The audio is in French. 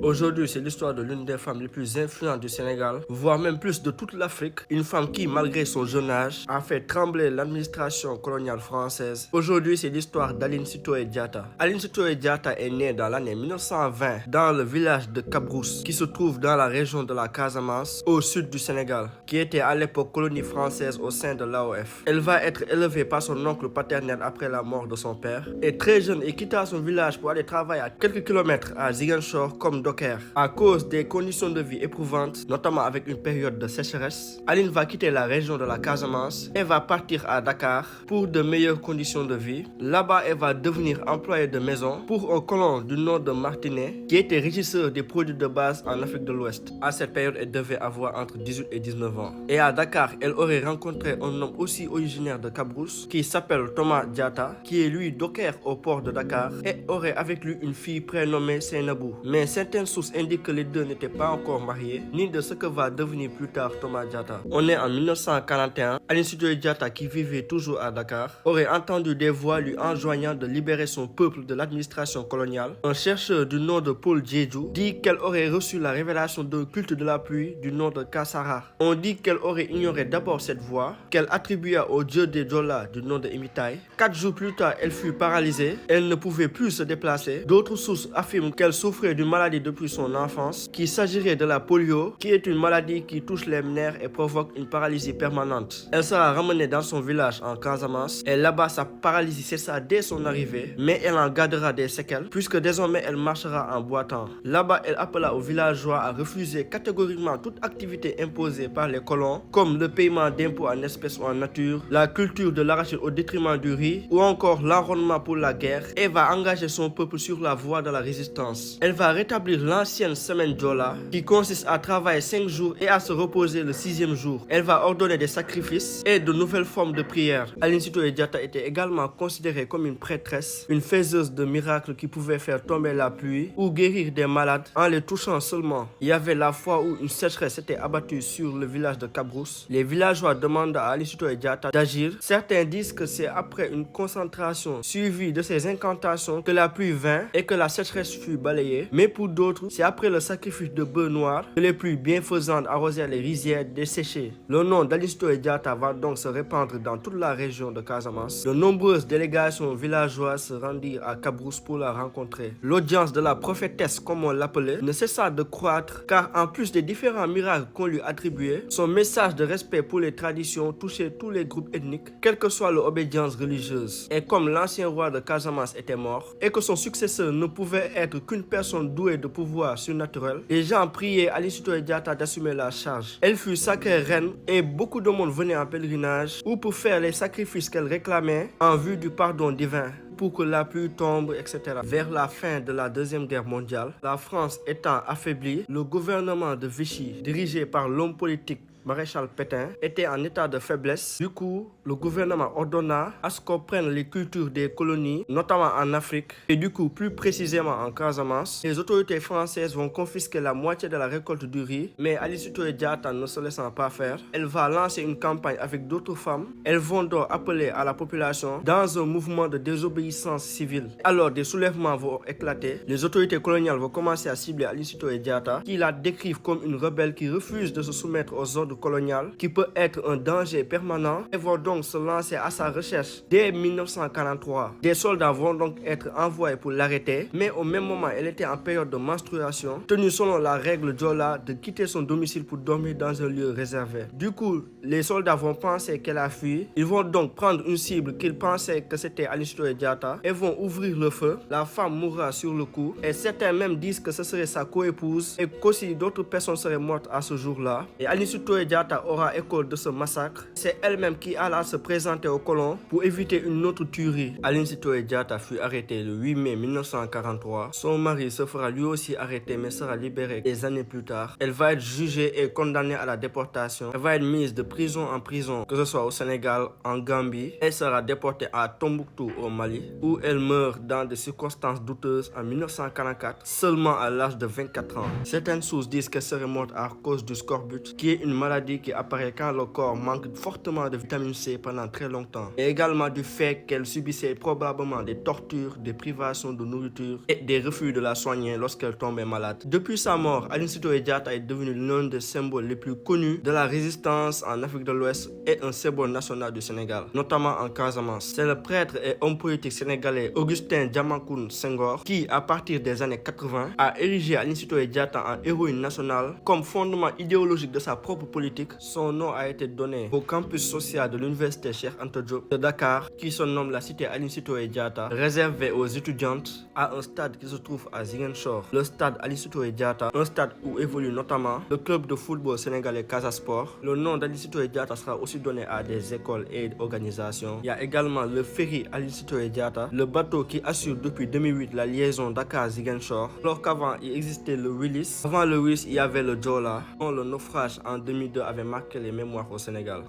Aujourd'hui, c'est l'histoire de l'une des femmes les plus influentes du Sénégal, voire même plus de toute l'Afrique. Une femme qui, malgré son jeune âge, a fait trembler l'administration coloniale française. Aujourd'hui, c'est l'histoire d'Aline Sitoé Diatta. Aline Sitoé Diatta est née dans l'année 1920 dans le village de Cabrousse, qui se trouve dans la région de la Casamance, au sud du Sénégal, qui était à l'époque colonie française au sein de l'AOF. Elle va être élevée par son oncle paternel après la mort de son père. Et très jeune, elle quitta son village pour aller travailler à quelques kilomètres à Ziguinchor comme docker. À cause des conditions de vie éprouvantes, notamment avec une période de sécheresse, Aline va quitter la région de la Casamance et va partir à Dakar pour de meilleures conditions de vie. Là-bas, elle va devenir employée de maison pour un colon du nom de Martinet qui était régisseur des produits de base en Afrique de l'Ouest. À cette période, elle devait avoir entre 18 et 19 ans. Et à Dakar, elle aurait rencontré un homme aussi originaire de Cabrousse qui s'appelle Thomas Diatta, qui est lui docker au port de Dakar et aurait avec lui une fille prénommée Seynabou. Mais certaines sources indiquent que les deux n'étaient pas encore mariés, ni de ce que va devenir plus tard Thomas Diatta. On est en 1941, Aline Sitoé Diatta, qui vivait toujours à Dakar, aurait entendu des voix lui enjoignant de libérer son peuple de l'administration coloniale. Un chercheur du nom de Paul Diédhiou dit qu'elle aurait reçu la révélation d'un culte de la pluie du nom de Kassara. On dit qu'elle aurait ignoré d'abord cette voix, qu'elle attribua au dieu des Djola du nom de Imitai. 4 jours plus tard, elle fut paralysée, elle ne pouvait plus se déplacer. D'autres sources affirment qu'elle souffrait d'une maladie depuis son enfance, qu'il s'agirait de la polio, qui est une maladie qui touche les nerfs et provoque une paralysie permanente. Elle sera ramenée dans son village en Casamance et là-bas sa paralysie cessa dès son arrivée, mais elle en gardera des séquelles puisque désormais elle marchera en boitant. Là-bas, elle appela aux villageois à refuser catégoriquement toute activité imposée par les colons, comme le paiement d'impôts en espèces ou en nature, la culture de l'arachide au détriment du riz ou encore l'enrôlement pour la guerre, et va engager son peuple sur la voie de la résistance. Elle va rétablir l'ancienne semaine Djola qui consiste à travailler 5 jours et à se reposer le 6e jour. Elle va ordonner des sacrifices et de nouvelles formes de prière. Aline Sitoé Diatta était également considérée comme une prêtresse, une faiseuse de miracles qui pouvait faire tomber la pluie ou guérir des malades en les touchant seulement. Il y avait la fois où une sécheresse s'était abattue sur le village de Cabrousse. Les villageois demandent à Aline Sitoé Diatta d'agir. Certains disent que c'est après une concentration suivie de ces incantations que la pluie vint et que la sécheresse fut balayée. Mais pour d'autres, c'est après le sacrifice de bœufs noirs que les pluies bienfaisantes arrosèrent les rizières desséchées. Le nom d'Aline Sitoé Diatta va donc se répandre dans toute la région de Casamance. De nombreuses délégations villageoises se rendirent à Cabrousse pour la rencontrer. L'audience de la prophétesse, comme on l'appelait, ne cessa de croître car en plus des différents miracles qu'on lui attribuait, son message de respect pour les traditions touchait tous les groupes ethniques, quelle que soit leur obédience religieuse. Et comme l'ancien roi de Casamance était mort et que son successeur ne pouvait être qu'une personne douée de pouvoir surnaturel, les gens priaient Aline Sitoé Diatta d'assumer la charge. Elle fut sacrée reine et beaucoup de monde venait en pèlerinage ou pour faire les sacrifices qu'elle réclamait en vue du pardon divin, pour que la pluie tombe, etc. Vers la fin de la Deuxième Guerre mondiale, la France étant affaiblie, le gouvernement de Vichy, dirigé par l'homme politique Maréchal Pétain, était en état de faiblesse. Du coup, le gouvernement ordonna à ce qu'on prenne les cultures des colonies, notamment en Afrique, et du coup, plus précisément en Casamance. Les autorités françaises vont confisquer la moitié de la récolte du riz, mais Aline Sitoé Diatta ne se laissant pas faire, elle va lancer une campagne avec d'autres femmes. Elles vont donc appeler à la population dans un mouvement de désobéissance civile. Alors, des soulèvements vont éclater. Les autorités coloniales vont commencer à cibler Aline Sitoé Diatta, qui la décrivent comme une rebelle qui refuse de se soumettre aux ordres colonial, qui peut être un danger permanent, et vont donc se lancer à sa recherche. Dès 1943, des soldats vont donc être envoyés pour l'arrêter, mais au même moment, elle était en période de menstruation, tenue selon la règle Djola de quitter son domicile pour dormir dans un lieu réservé. Du coup, les soldats vont penser qu'elle a fui. Ils vont donc prendre une cible qu'ils pensaient que c'était Aline Sitoé Diatta et vont ouvrir le feu. La femme mourra sur le coup et certains même disent que ce serait sa coépouse et qu'aussi d'autres personnes seraient mortes à ce jour-là. Et Aline Sitoé Diatta aura écho de ce massacre. C'est elle-même qui alla se présenter aux colons pour éviter une autre tuerie. Aline Sitoé Diatta fut arrêtée le 8 mai 1943. Son mari se fera lui aussi arrêter mais sera libéré des années plus tard. Elle va être jugée et condamnée à la déportation. Elle va être mise de prison en prison, que ce soit au Sénégal, en Gambie. Elle sera déportée à Tombouctou au Mali, où elle meurt dans des circonstances douteuses en 1944, seulement à l'âge de 24 ans. Certaines sources disent qu'elle serait morte à cause du scorbut, qui est une maladie maladie qui apparaît quand le corps manque fortement de vitamine C pendant très longtemps, et également du fait qu'elle subissait probablement des tortures, des privations de nourriture et des refus de la soigner lorsqu'elle tombait malade. Depuis sa mort, Aline Sitoé Diatta est devenu l'un des symboles les plus connus de la résistance en Afrique de l'Ouest et un symbole national du Sénégal, notamment en Casamance. C'est le prêtre et homme politique sénégalais Augustin Diamankoun Senghor qui, à partir des années 80, a érigé Aline Sitoé Diatta en héroïne nationale comme fondement idéologique de sa propre politique. Son nom a été donné au campus social de l'université Cheikh Anta Diop de Dakar, qui se nomme la cité Aline Sitoé Diatta, réservée aux étudiantes, à un stade qui se trouve à Ziguinchor, le stade Aline Sitoé Diatta, un stade où évolue notamment le club de football sénégalais Casa Sport. Le nom d'Aline Sitoé Diatta sera aussi donné à des écoles et organisations. Il y a également le ferry Aline Sitoé Diatta, le bateau qui assure depuis 2008 la liaison Dakar-Ziguinchor, alors qu'avant il existait le Willis. Avant le Willis, il y avait le Joola, dont le naufrage en 2002 avait marqué les mémoires au Sénégal.